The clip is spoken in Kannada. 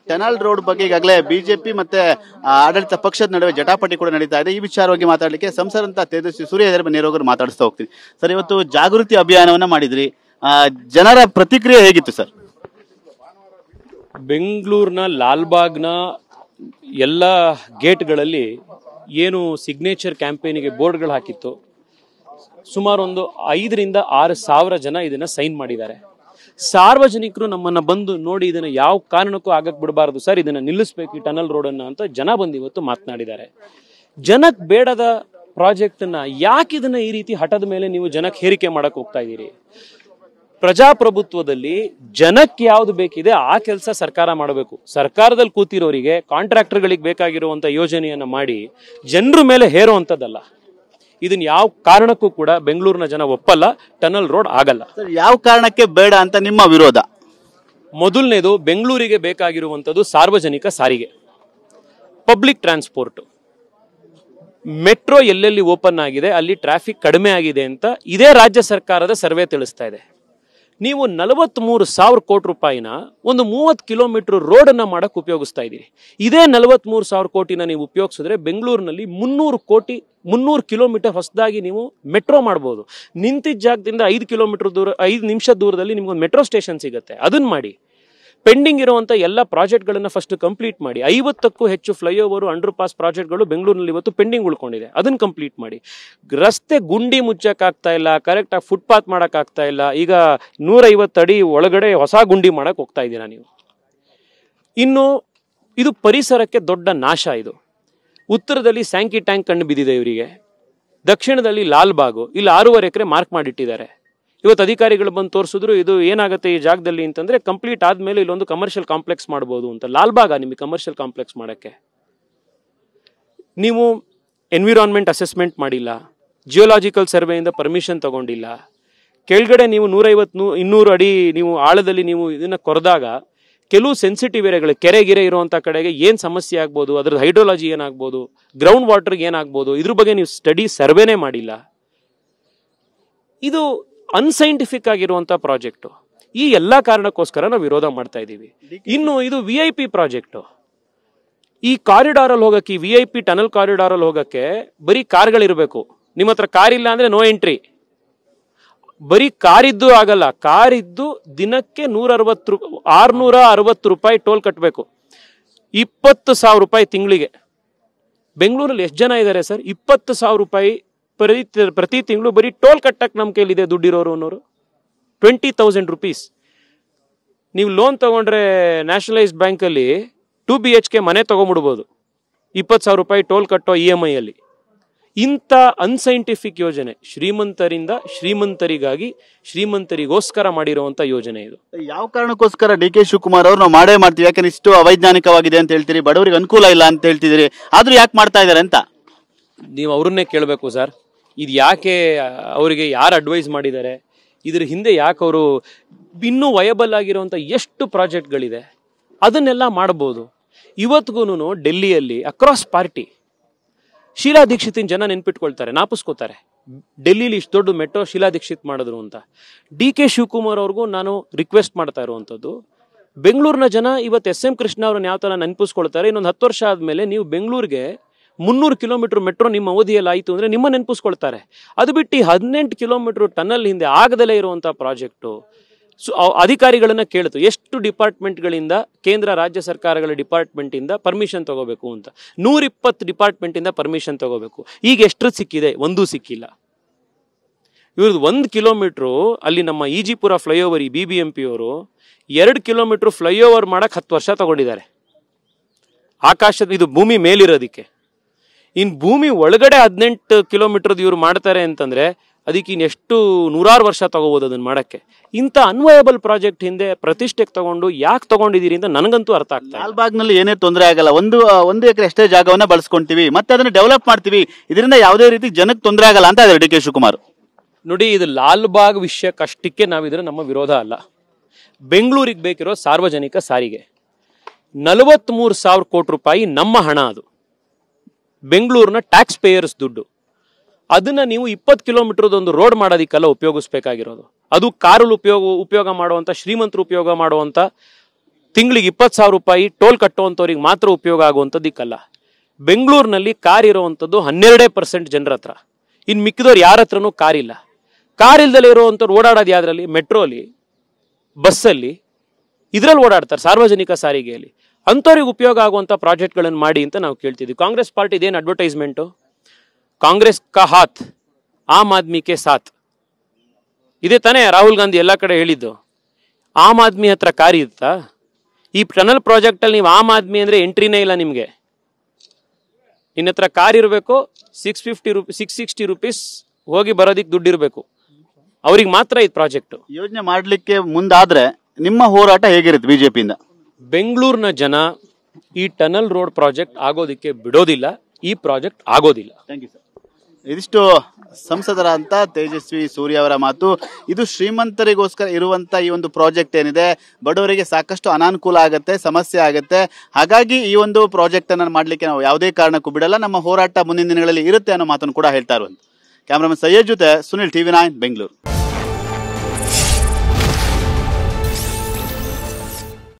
ಟನಲ್ ರೋಡ್ ಬಗ್ಗೆ ಈಗಾಗಲೇ ಬಿಜೆಪಿ ಮತ್ತೆ ಆಡಳಿತ ಪಕ್ಷದ ನಡುವೆ ಜಟಾಪಟಿ ಕೂಡ ನಡೀತಾ ಇದೆ. ಈ ವಿಚಾರವಾಗಿ ಮಾತಾಡಲಿಕ್ಕೆ ಸಂಸದಂತ ತೇಜಸ್ವಿ ಸೂರ್ಯ ಇದ್ದಾರೆ, ನೇರವಾಗಿ ಮಾತಾಡಿಸ್ತಾ ಹೋಗ್ತೀನಿ. ಸರ್, ಇವತ್ತು ಜಾಗೃತಿ ಅಭಿಯಾನವನ್ನ ಮಾಡಿದ್ರಿ, ಜನರ ಪ್ರತಿಕ್ರಿಯೆ ಹೇಗಿತ್ತು ಸರ್? ಬೆಂಗಳೂರಿನ ಲಾಲ್ಬಾಗ್ನ ಎಲ್ಲ ಗೇಟ್ಗಳಲ್ಲಿ ಏನು ಸಿಗ್ನೇಚರ್ ಕ್ಯಾಂಪೇನಿಗೆ ಬೋರ್ಡ್ಗಳು ಹಾಕಿತ್ತು, ಸುಮಾರು ಒಂದು 5,000 ರಿಂದ 6,000 ಜನ ಇದನ್ನ ಸೈನ್ ಮಾಡಿದ್ದಾರೆ. ಸಾರ್ವಜನಿಕರು ನಮ್ಮನ್ನ ಬಂದು ನೋಡಿ ಇದನ್ನ ಯಾವ ಕಾರಣಕ್ಕೂ ಆಗಕ್ ಬಿಡಬಾರದು ಸರ್, ಇದನ್ನ ನಿಲ್ಲಿಸಬೇಕು ಈ ಟನಲ್ ರೋಡ್ ಅನ್ನ ಅಂತ ಜನ ಬಂದು ಇವತ್ತು ಮಾತನಾಡಿದ್ದಾರೆ. ಜನಕ್ ಬೇಡದ ಪ್ರಾಜೆಕ್ಟ್ ಅನ್ನ ಯಾಕೆ ಇದನ್ನ ಈ ರೀತಿ ಹಠದ ಮೇಲೆ ನೀವು ಜನಕ್ಕೆ ಹೇರಿಕೆ ಮಾಡಕ್ ಹೋಗ್ತಾ ಇದ್ದೀರಿ? ಪ್ರಜಾಪ್ರಭುತ್ವದಲ್ಲಿ ಜನಕ್ಕೆ ಯಾವ್ದು ಬೇಕಿದೆ ಆ ಕೆಲಸ ಸರ್ಕಾರ ಮಾಡಬೇಕು. ಸರ್ಕಾರದಲ್ಲಿ ಕೂತಿರೋರಿಗೆ, ಕಾಂಟ್ರಾಕ್ಟರ್ಗಳಿಗೆ ಬೇಕಾಗಿರುವಂತ ಯೋಜನೆಯನ್ನ ಮಾಡಿ ಜನರ ಮೇಲೆ ಹೇರುವಂತದ್ದಲ್ಲ. ಇದನ್ನ ಯಾವ ಕಾರಣಕ್ಕೂ ಕೂಡ ಬೆಂಗಳೂರಿನ ಜನ ಒಪ್ಪಲ್ಲ. ಟನಲ್ ರೋಡ್ ಆಗಲ್ಲ. ಯಾವ ಕಾರಣಕ್ಕೆ ಬೇಡ ಅಂತ ನಿಮ್ಮ ವಿರೋಧ? ಮೊದಲನೇದು, ಬೆಂಗಳೂರಿಗೆ ಬೇಕಾಗಿರುವಂತದ್ದು ಸಾರ್ವಜನಿಕ ಸಾರಿಗೆ, ಪಬ್ಲಿಕ್ ಟ್ರಾನ್ಸ್ಪೋರ್ಟ್. ಮೆಟ್ರೋ ಎಲ್ಲೆಲ್ಲಿ ಓಪನ್ ಆಗಿದೆ ಅಲ್ಲಿ ಟ್ರಾಫಿಕ್ ಕಡಿಮೆ ಆಗಿದೆ ಅಂತ ಇದೇ ರಾಜ್ಯ ಸರ್ಕಾರದ ಸರ್ವೆ ತಿಳಿಸ್ತಾ ಇದೆ. ನೀವು 43,000 ಕೋಟಿ ರೂಪಾಯಿನ ಒಂದು 30 ಕಿಲೋಮೀಟರ್ ರೋಡ್ ಅನ್ನ ಮಾಡಕ್ ಉಪಯೋಗಿಸ್ತಾ ಇದ್ದೀರಿ. ಇದೇ 43,000 ಕೋಟಿನ ನೀವು ಉಪಯೋಗಿಸಿದ್ರೆ ಬೆಂಗಳೂರಿನಲ್ಲಿ 300 ಕಿಲೋಮೀಟರ್ ಹೊಸದಾಗಿ ನೀವು ಮೆಟ್ರೋ ಮಾಡಬಹುದು. ನಿಂತಿದ್ದ ಜಾಗದಿಂದ 5 ಕಿಲೋಮೀಟರ್ ದೂರ, 5 ನಿಮಿಷ ದೂರದಲ್ಲಿ ನಿಮ್ಗೊಂದು ಮೆಟ್ರೋ ಸ್ಟೇಷನ್ ಸಿಗುತ್ತೆ. ಅದನ್ನ ಮಾಡಿ. ಪೆಂಡಿಂಗ್ ಇರುವಂತ ಎಲ್ಲ ಪ್ರಾಜೆಕ್ಟ್ ಗಳನ್ನ ಫಸ್ಟ್ ಕಂಪ್ಲೀಟ್ ಮಾಡಿ. 50ಕ್ಕೂ ಹೆಚ್ಚು ಫ್ಲೈಓವರ್, ಅಂಡರ್ ಪಾಸ್ ಪ್ರಾಜೆಕ್ಟ್ಗಳು ಬೆಂಗಳೂರಿನಲ್ಲಿ ಇವತ್ತು ಪೆಂಡಿಂಗ್ ಉಳ್ಕೊಂಡಿದೆ. ಅದನ್ನ ಕಂಪ್ಲೀಟ್ ಮಾಡಿ. ರಸ್ತೆ ಗುಂಡಿ ಮುಚ್ಚಕ್ ಆಗ್ತಾ ಇಲ್ಲ, ಕರೆಕ್ಟ್ ಆಗಿ ಫುಟ್ಪಾತ್ ಮಾಡಕ್ ಆಗ್ತಾ ಇಲ್ಲ. ಈಗ 150 ಅಡಿ ಒಳಗಡೆ ಹೊಸ ಗುಂಡಿ ಮಾಡಕ್ ಹೋಗ್ತಾ ಇದ್ದೀರಾ ನೀವು. ಇನ್ನು ಇದು ಪರಿಸರಕ್ಕೆ ದೊಡ್ಡ ನಾಶ. ಇದು ಉತ್ತರದಲ್ಲಿ ಸ್ಯಾಂಕಿ ಟ್ಯಾಂಕ್ ಕಂಡು ಬಿದ್ದಿದೆ ಇವರಿಗೆ, ದಕ್ಷಿಣದಲ್ಲಿ ಲಾಲ್ಬಾಗು, ಇಲ್ಲಿ 6.5 ಎಕರೆ ಮಾರ್ಕ್ ಮಾಡಿಟ್ಟಿದ್ದಾರೆ. ಇವತ್ತು ಅಧಿಕಾರಿಗಳು ಬಂದು ತೋರಿಸಿದ್ರು ಇದು ಏನಾಗುತ್ತೆ ಈ ಜಾಗದಲ್ಲಿ ಅಂತಂದ್ರೆ, ಕಂಪ್ಲೀಟ್ ಆದ್ಮೇಲೆ ಇಲ್ಲೊಂದು ಕಮರ್ಷಿಯಲ್ ಕಾಂಪ್ಲೆಕ್ಸ್ ಮಾಡಬಹುದು ಅಂತ. ಲಾಲ್ಬಾಗ ನಿಮಗೆ ಕಮರ್ಷಿಯಲ್ ಕಾಂಪ್ಲೆಕ್ಸ್ ಮಾಡಕ್ಕೆ? ನೀವು ಎನ್ವಿರಾನ್ಮೆಂಟ್ ಅಸೆಸ್ಮೆಂಟ್ ಮಾಡಿಲ್ಲ, ಜಿಯೋಲಾಜಿಕಲ್ ಸರ್ವೆಯಿಂದ ಪರ್ಮಿಷನ್ ತಗೊಂಡಿಲ್ಲ. ಕೆಳಗಡೆ ನೀವು 150-200 ಅಡಿ ನೀವು ಆಳದಲ್ಲಿ ನೀವು ಇದನ್ನ ಕೊರೆದಾಗ ಕೆಲವು ಸೆನ್ಸಿಟಿವ್ ಏರಿಯಾಗಳು, ಕೆರೆ ಇರುವಂತ ಕಡೆಗೆ ಏನ್ ಸಮಸ್ಯೆ ಆಗ್ಬೋದು, ಅದ್ರದ್ದು ಹೈಡ್ರೋಲಜಿ ಏನಾಗ್ಬೋದು, ಗ್ರೌಂಡ್ ವಾಟರ್ಗೆ ಏನಾಗ್ಬೋದು, ಇದ್ರ ಬಗ್ಗೆ ನೀವು ಸ್ಟಡಿ ಸರ್ವೆನೇ ಮಾಡಿಲ್ಲ. ಇದು ಅನ್ಸೈಂಟಿಫಿಕ್ ಆಗಿರುವಂತ ಪ್ರಾಜೆಕ್ಟ್. ಈ ಎಲ್ಲಾ ಕಾರಣಕ್ಕೋಸ್ಕರ ನಾವು ವಿರೋಧ ಮಾಡ್ತಾ ಇದ್ದೀವಿ. ಇನ್ನು ಇದು VIP ಪ್ರಾಜೆಕ್ಟ್. ಈ ಕಾರಿಡಾರ್ ಅಲ್ಲಿ ಹೋಗಕ್ಕೆ, ಈ VIP ಟನಲ್ ಕಾರಿಡಾರ್ ಅಲ್ಲಿ ಹೋಗಕ್ಕೆ ಬರೀ ಕಾರ್ಗಳಿರ್ಬೇಕು. ನಿಮ್ಮ ಹತ್ರ ಕಾರ್ ಇಲ್ಲ ಅಂದ್ರೆ ನೋ ಎಂಟ್ರಿ. ಬರೀ ಕಾರಿದ್ದು ಆಗಲ್ಲ, ಕಾರಿದ್ದು ದಿನಕ್ಕೆ 660 ರೂಪಾಯಿ ಟೋಲ್ ಕಟ್ಟಬೇಕು. 20,000 ರೂಪಾಯಿ ತಿಂಗಳಿಗೆ. ಬೆಂಗಳೂರಲ್ಲಿ ಎಷ್ಟು ಜನ ಇದ್ದಾರೆ ಸರ್? 20,000 ರೂಪಾಯಿ ಪ್ರತಿ ತಿಂಗಳು ಬರೀ ಟೋಲ್ ಕಟ್ಟಕ್ ನಮ್ ಕೈಲಿದೆ ದುಡ್ಡಿರೋರು ಅನ್ನೋರು. 20,000 ರುಪೀಸ್. ನೀವು ಲೋನ್ ತಗೊಂಡ್ರೆ ನ್ಯಾಷನಲೈಸ್ಡ್ ಬ್ಯಾಂಕ್ ಅಲ್ಲಿ 2 BHK ಮನೆ ತಗೊಂಡ್ಬಿಡ್ಬೋದು 20,000 ರೂಪಾಯಿ ಟೋಲ್ ಕಟ್ಟೋ EMI ಅಲ್ಲಿ. ಇಂಥ ಅನ್ಸೈಂಟಿಫಿಕ್ ಯೋಜನೆ ಶ್ರೀಮಂತರಿಂದ ಶ್ರೀಮಂತರಿಗಾಗಿ ಶ್ರೀಮಂತರಿಗೋಸ್ಕರ ಮಾಡಿರುವಂತ ಯೋಜನೆ ಇದು. ಯಾವ ಕಾರಣಕ್ಕೋಸ್ಕರ DK ಶಿವಕುಮಾರ್ ಅವ್ರು ನಾವು ಮಾಡೇ ಮಾಡ್ತೀವಿ, ಯಾಕಂದ್ರೆ ಇಷ್ಟು ಅವೈಜ್ಞಾನಿಕವಾಗಿದೆ ಅಂತ ಹೇಳ್ತೀರಿ, ಬಡವರಿಗೆ ಅನುಕೂಲ ಇಲ್ಲ ಅಂತ ಹೇಳ್ತಿದ್ದೀರಿ, ಆದ್ರೂ ಯಾಕೆ ಮಾಡ್ತಾ ಇದಾರೆ ಅಂತ ನೀವು ಅವ್ರನ್ನೇ ಕೇಳಬೇಕು ಸರ್. ಇದು ಯಾಕೆ ಅವರಿಗೆ ಯಾರು ಅಡ್ವೈಸ್ ಮಾಡಿದ್ದಾರೆ, ಇದ್ರ ಹಿಂದೆ ಯಾಕೆ ಅವರು ಇನ್ನೂ ವಯಬಲ್ ಆಗಿರುವಂತ ಎಷ್ಟು ಪ್ರಾಜೆಕ್ಟ್ಗಳಿದೆ ಅದನ್ನೆಲ್ಲ ಮಾಡಬಹುದು. ಇವತ್ತಿಗೂ ಡೆಲ್ಲಿಯಲ್ಲಿ ಅಕ್ರಾಸ್ ಪಾರ್ಟಿ ಶೀಲಾ ದೀಕ್ಷಿತಿನ ಜನ ನೆನ್ಪಿಟ್ಕೊಳ್ತಾರೆ, ನಾಪಿಸ್ಕೋತಾರೆ. ಡೆಲ್ಲಿಲಿ ಇಷ್ಟು ದೊಡ್ಡ ಮೆಟ್ರೋ ಶೀಲಾ ದೀಕ್ಷಿತ್ ಮಾಡಿದ್ರು ಅಂತ. DK ಶಿವಕುಮಾರ್ ಅವ್ರಿಗೂ ನಾನು ರಿಕ್ವೆಸ್ಟ್ ಮಾಡ್ತಾ ಇರುವಂತದ್ದು, ಬೆಂಗಳೂರಿನ ಜನ ಇವತ್ತು SM ಕೃಷ್ಣ ಅವ್ರನ್ನ ಯಾವ ತರ ನೆನಪಿಸ್ಕೊಳ್ತಾರೆ, ಇನ್ನೊಂದು 10 ವರ್ಷ ಆದ್ಮೇಲೆ ನೀವು ಬೆಂಗಳೂರಿಗೆ 300 ಕಿಲೋಮೀಟರ್ ಮೆಟ್ರೋ ನಿಮ್ಮ ಅವಧಿಯಲ್ಲಿ ಆಯಿತು ಅಂದ್ರೆ ನಿಮ್ಮ ನೆನಪಿಸ್ಕೊಳ್ತಾರೆ. ಅದು ಬಿಟ್ಟು 18 ಕಿಲೋಮೀಟರ್ ಟನಲ್ ಹಿಂದೆ ಆಗದಲ್ಲೇ ಇರುವಂತಹ ಪ್ರಾಜೆಕ್ಟು. ಅಧಿಕಾರಿಗಳನ್ನ ಕೇಳಿತು, ಎಷ್ಟು ಡಿಪಾರ್ಟ್ಮೆಂಟ್ಗಳಿಂದ, ಕೇಂದ್ರ ರಾಜ್ಯ ಸರ್ಕಾರಗಳ ಡಿಪಾರ್ಟ್ಮೆಂಟ್ ಇಂದ ಪರ್ಮಿಷನ್ ತಗೋಬೇಕು ಅಂತ. 120 ಡಿಪಾರ್ಟ್ಮೆಂಟ್ ಇಂದ ಪರ್ಮಿಷನ್ ತಗೋಬೇಕು. ಈಗ ಎಷ್ಟು ಸಿಕ್ಕಿದೆ? ಒಂದೂ ಸಿಕ್ಕಿಲ್ಲ. ಇವ್ರದ್ದು 1 ಕಿಲೋಮೀಟರ್ ಅಲ್ಲಿ ನಮ್ಮ ಈಜಿಪುರ ಫ್ಲೈಓವರ್, ಈ BBMP ಅವರು 2 ಕಿಲೋಮೀಟರ್ ಫ್ಲೈಓವರ್ ಮಾಡಕ್ 10 ವರ್ಷ ತಗೊಂಡಿದ್ದಾರೆ. ಆಕಾಶದ ಇದು ಭೂಮಿ ಮೇಲಿರೋದಿಕ್ಕೆ. ಇನ್ ಭೂಮಿ ಒಳಗಡೆ 18 ಕಿಲೋಮೀಟರ್ ಇವ್ರು ಮಾಡ್ತಾರೆ ಅಂತಂದ್ರೆ ಅದಕ್ಕೆ ಇನ್ನೆಷ್ಟು 100 ವರ್ಷ ತಗೋಬಹುದು ಅದನ್ನ ಮಾಡಕ್ಕೆ. ಇಂಥ ಅನ್ವಯಬಲ್ ಪ್ರಾಜೆಕ್ಟ್ ಹಿಂದೆ ಪ್ರತಿಷ್ಠೆಗೆ ತಗೊಂಡು ಯಾಕೆ ತಗೊಂಡಿದ್ದೀರಿ ಅಂತ ನನಗಂತೂ ಅರ್ಥ ಆಗ್ತದೆ. ಲಾಲ್ಬಾಗ್ ನಲ್ಲಿ ಏನೇ ತೊಂದರೆ ಆಗಲ್ಲ, 1 ಎಕರೆ ಅಷ್ಟೇ ಜಾಗವನ್ನ ಬಳಸ್ಕೊಂತೀವಿ, ಮತ್ತೆ ಅದನ್ನ ಡೆವಲಪ್ ಮಾಡ್ತೀವಿ, ಇದರಿಂದ ಯಾವುದೇ ರೀತಿ ಜನಕ್ಕೆ ತೊಂದರೆ ಆಗಲ್ಲ ಅಂತ ಇದ್ದಾರೆ DK ಶಿವಕುಮಾರ್. ನೋಡಿ, ಇದು ಲಾಲ್ಬಾಗ್ ವಿಷಯಕ್ಕಷ್ಟಕ್ಕೆ ನಾವಿದ್ರೆ ನಮ್ಮ ವಿರೋಧ ಅಲ್ಲ. ಬೆಂಗಳೂರಿಗೆ ಬೇಕಿರೋ ಸಾರ್ವಜನಿಕ ಸಾರಿಗೆ 43,000 ಕೋಟಿ ರೂಪಾಯಿ ನಮ್ಮ ಹಣ, ಅದು ಬೆಂಗಳೂರಿನ ಟ್ಯಾಕ್ಸ್ ಪೇಯರ್ಸ್ ದುಡ್ಡು. ಅದನ್ನ ನೀವು 20 ಕಿಲೋಮೀಟರ್ ಒಂದು ರೋಡ್ ಮಾಡೋದಿಕ್ಕೆಲ್ಲ ಉಪಯೋಗಿಸ್ಬೇಕಾಗಿರೋದು. ಅದು ಕಾರಲ್ಲಿ ಉಪಯೋಗ ಮಾಡುವಂತ, ಶ್ರೀಮಂತರು ಉಪಯೋಗ ಮಾಡುವಂತ ತಿಂಗಳಿಗೆ 20,000 ರೂಪಾಯಿ ಟೋಲ್ ಕಟ್ಟುವಂಥವ್ರಿಗೆ ಮಾತ್ರ ಉಪಯೋಗ ಆಗುವಂಥದ್ದಕ್ಕಲ್ಲ. ಬೆಂಗಳೂರಿನಲ್ಲಿ ಕಾರ್ ಇರುವಂಥದ್ದು 12% ಜನರ ಹತ್ರ. ಇನ್ನು ಮಿಕ್ಕಿದವ್ರು ಯಾರ ಹತ್ರನೂ ಕಾರ್ ಇಲ್ಲ. ಕಾರ್ ಇಲ್ದಲೇ ಇರುವಂಥವ್ರು ಓಡಾಡೋದು ಯಾವ್ದ್ರಲ್ಲಿ? ಮೆಟ್ರೋಲಿ, ಬಸ್ಸಲ್ಲಿ, ಇದರಲ್ಲಿ ಓಡಾಡ್ತಾರೆ, ಸಾರ್ವಜನಿಕ ಸಾರಿಗೆಯಲ್ಲಿ. ಅಂಥವ್ರಿಗೆ ಉಪಯೋಗ ಆಗುವಂಥ ಪ್ರಾಜೆಕ್ಟ್ಗಳನ್ನು ಮಾಡಿ ಅಂತ ನಾವು ಕೇಳ್ತಿದ್ವಿ. ಕಾಂಗ್ರೆಸ್ ಪಾರ್ಟಿ ಇದೇನು ಅಡ್ವರ್ಟೈಸ್ಮೆಂಟು? ಕಾಂಗ್ರೆಸ್ ಕಾ ಹಾತ್ ಆಮ್ ಆದ್ಮಿ ಕೆ ಸಾಥ್, ಇದೇ ತಾನೇ ರಾಹುಲ್ ಗಾಂಧಿ ಎಲ್ಲ ಕಡೆ ಹೇಳಿದ್ದು. ಆಮ್ ಆದ್ಮಿ ಹತ್ರ ಕಾರ್ ಇರುತ್ತಾ? ಈ ಟನಲ್ ಪ್ರಾಜೆಕ್ಟಲ್ಲಿ ನೀವು ಆಮ್ ಆದ್ಮಿ ಅಂದರೆ ಎಂಟ್ರಿನೇ ಇಲ್ಲ ನಿಮಗೆ. ನಿನ್ನ ಹತ್ರ ಕಾರ್ ಇರಬೇಕು, 660 ರೂಪೀಸ್ ಹೋಗಿ ಬರೋದಿಕ್ಕೆ ದುಡ್ಡು ಇರಬೇಕು, ಅವ್ರಿಗೆ ಮಾತ್ರ ಇದು ಪ್ರಾಜೆಕ್ಟ್. ಯೋಜನೆ ಮಾಡಲಿಕ್ಕೆ ಮುಂದಾದ್ರೆ ನಿಮ್ಮ ಹೋರಾಟ ಹೇಗಿರುತ್ತೆ ಬಿಜೆಪಿಯಿಂದ? ಬೆಂಗಳೂರಿನ ಜನ ಈ ಟನಲ್ ರೋಡ್ ಪ್ರಾಜೆಕ್ಟ್ ಆಗೋದಕ್ಕೆ ಬಿಡೋದಿಲ್ಲ, ಈ ಪ್ರಾಜೆಕ್ಟ್ ಆಗೋದಿಲ್ಲ. Thank you sir. ಇದಿಷ್ಟು ಸಂಸದರಾದಂಥ ತೇಜಸ್ವಿ ಸೂರ್ಯ ಅವರ ಮಾತು. ಇದು ಶ್ರೀಮಂತರಿಗೋಸ್ಕರ ಇರುವಂತ ಈ ಒಂದು ಪ್ರಾಜೆಕ್ಟ್ ಏನಿದೆ, ಬಡವರಿಗೆ ಸಾಕಷ್ಟು ಅನಾನುಕೂಲ ಆಗುತ್ತೆ, ಸಮಸ್ಯೆ ಆಗುತ್ತೆ. ಹಾಗಾಗಿ ಈ ಒಂದು ಪ್ರಾಜೆಕ್ಟ್ ಅನ್ನು ಮಾಡಲಿಕ್ಕೆ ನಾವು ಯಾವುದೇ ಕಾರಣಕ್ಕೂ ಬಿಡಲ್ಲ, ನಮ್ಮ ಹೋರಾಟ ಮುಂದಿನ ದಿನಗಳಲ್ಲಿ ಇರುತ್ತೆ ಅನ್ನೋ ಮಾತನ್ನು ಕೂಡ ಹೇಳ್ತಾ ಇರುವಂತ. ಕ್ಯಾಮರಾಮನ್ ಸಯ್ಯದ್ ಜೊತೆ ಸುನಿಲ್, TV9 ಬೆಂಗಳೂರು.